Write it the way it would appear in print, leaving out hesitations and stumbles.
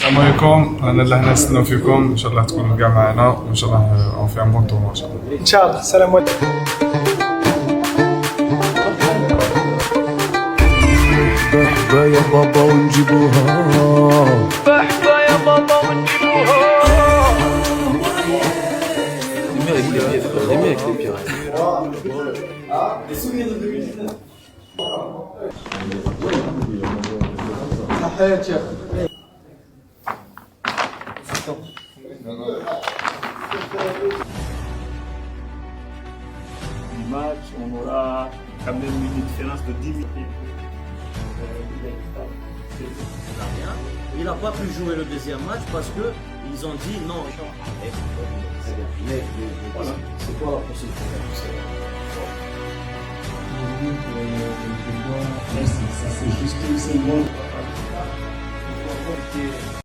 السلام عليكم، انا اللي نستناو فيكم ان شاء الله تكونوا كاع معنا وان شاء الله اون في ان بون تور ان شاء الله. ان شاء الله. السلام عليكم. بحبة يا بابا ونجيبوها، بحبة يا بابا ونجيبوها. Du match, on aura quand même une différence de 10 minutes. Il n'a pas pu jouer le deuxième match parce que ils ont dit non. Voilà. C'est quoi la procédure? Ça c'est juste une seconde.